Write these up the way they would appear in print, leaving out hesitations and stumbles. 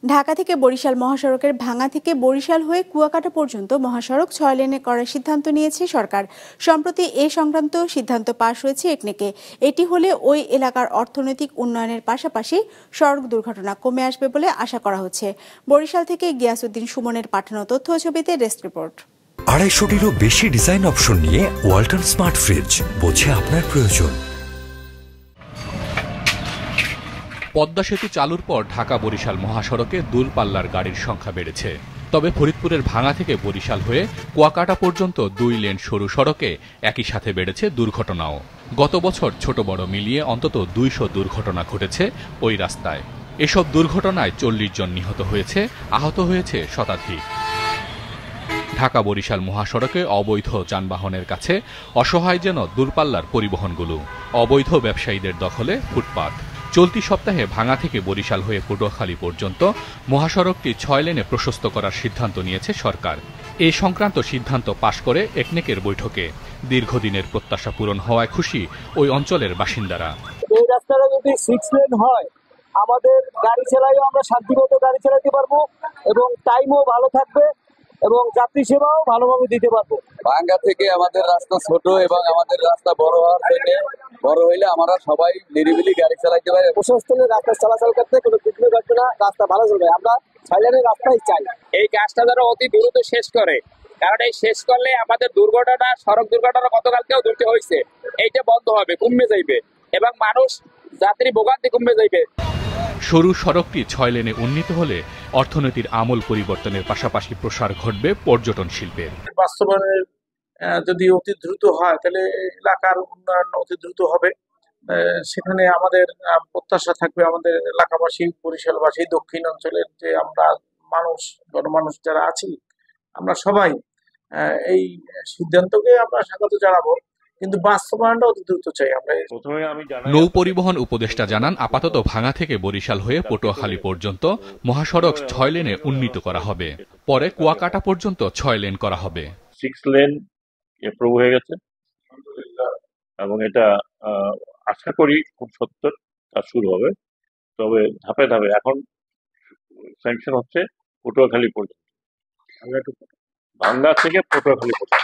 ঢাকা থেকে বরিশাল মহাসড়কের ভাঙা থেকে বরিশাল হয়ে কুয়াকাটা পর্যন্ত মহাসড়ক 6 লেনে করার সিদ্ধান্ত নিয়েছে সরকার। সম্প্রতি এ সংক্রান্ত সিদ্ধান্ত পাশ হয়েছে একনেকে। এটি হলে ওই এলাকার অর্থনৈতিক উন্নয়নের পাশাপাশি সড়ক দুর্ঘটনা কমে আসবে বলে আশা করা হচ্ছে। বরিশাল থেকে গিয়াসউদ্দিন সুমনের পাঠানো তথ্য ছবিতে ডেস্ক রিপোর্ট। 250-টিরও বেশি ডিজাইন অপশন নিয়ে ওয়ালটন স্মার্ট ফ্রিজ, বোঝে আপনার প্রয়োজন। পদ্মা সেতু চালুর পর ঢাকা বরিশাল মহাসড়কে দূরপাল্লার গাড়ির সংখ্যা বেড়েছে। তবে ফরিদপুরের ভাঙা থেকে বরিশাল হয়ে কুয়াকাটা পর্যন্ত 2 লেন সরু সড়কে একই সাথে বেড়েছে দুর্ঘটনাও। গত বছর ছোট বড় মিলিয়ে অন্তত 200 দুর্ঘটনা ঘটেছে ওই রাস্তায়। এসব দুর্ঘটনায় 40 জন নিহত হয়েছে, আহত হয়েছে শতাধিক। ঢাকা বরিশাল মহাসড়কে অবৈধ যানবাহনের কাছে অসহায় যেন দূরপাল্লার পরিবহনগুলো। অবৈধ ব্যবসায়ীদের দখলে ফুটপাত। চলতি সপ্তাহে ভাঙা থেকে বরিশাল হয়ে পটুয়াখালী পর্যন্ত মহাসড়কটি 6 লেনে প্রশস্ত করার সিদ্ধান্ত নিয়েছে সরকার। এই সংক্রান্ত সিদ্ধান্ত পাশ করে একনেকের বৈঠকে দীর্ঘদিনের প্রত্যাশা পূরণ হওয়ায় খুশি ওই অঞ্চলের বাসিন্দারা। এই রাস্তাটা যদি 6 লেন হয়, আমাদের গাড়ি চালাইও আমরা শান্তিমতো গাড়ি চালাতে পারবো এবং টাইমও ভালো থাকবে এবং যাত্রী সেবাও ভালোভাবে দিতে পারবো। ভাঙ্গা থেকে আমাদের রাস্তা ছোট এবং আমাদের রাস্তা বড় হওয়ার জন্য বড় হইলে আমরা সবাই নিরিবিলি গাড়ি চালাতে পারি। প্রশস্তনের রাস্তা চলাচল করতে কোনো বিঘ্ন ঘটবে না, রাস্তা ভালো চলবে। আমরা 6 লেনের রাস্তাই চাই। এই কাজটা যেন অতি দ্রুত শেষ করে, কারণ এই শেষ করলে আমাদের দুর্ঘটনা, সড়ক দুর্ঘটনা গতকালকেও দুটি হয়েছে, এইটা বন্ধ হবে, কমে যাইবে এবং মানুষ যাত্রী ভোগান্তি কমে যাইবে। সরু সড়কটি 6 লেনে উন্নীত হলে অর্থনীতির আমূল পরিবর্তনের পাশাপাশি প্রসার ঘটবে পর্যটন শিল্পের। বাস্তবায়নের যদি অতি দ্রুত হয় তাহলে এলাকার উন্নয়ন অতি দ্রুত হবে। সেখানে আমাদের প্রত্যাশা থাকবে আমাদের এলাকাবাসী, বরিশালবাসী, দক্ষিণ অঞ্চলের যে আমরা জনমানুষ যারা আছি, আমরা সবাই এই সিদ্ধান্তকে আমরা স্বাগত জানাবো, কিন্তু বাস্তবায়নটা অতি দ্রুত চাই আমরা। নৌ পরিবহন উপদেষ্টা জানান, আপাতত ভাঙা থেকে বরিশাল হয়ে পটুয়াখালী পর্যন্ত মহাসড়ক 6 লেনে উন্নীত করা হবে। পরে কুয়াকাটা পর্যন্ত 6 লেন করা হবে। 6 লেন এপ্রুভ হয়ে গেছে এবং এটা আশা করি খুব সত্তর কাজ শুরু হবে। তবে ধাপে ধাপে এখন স্যাংশন হচ্ছে পটুয়াখালী পর্যন্ত, ভাঙ্গা থেকে পটুয়াখালী পর্যন্ত।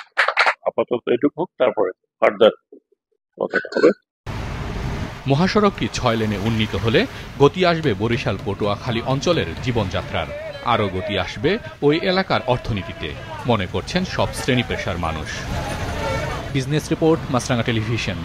আপাতত এটুকু হোক, তারপরে ফার্দার কথাটা হবে। মহাসড়কটি 6 লেনে উন্নীত হলে গতি আসবে বরিশাল পটুয়াখালী অঞ্চলের জীবনযাত্রার। আরও গতি আসবে ওই এলাকার অর্থনীতিতে, মনে করছেন সব শ্রেণী পেশার মানুষ। বিজনেস রিপোর্ট, মাছরাঙা টেলিভিশন।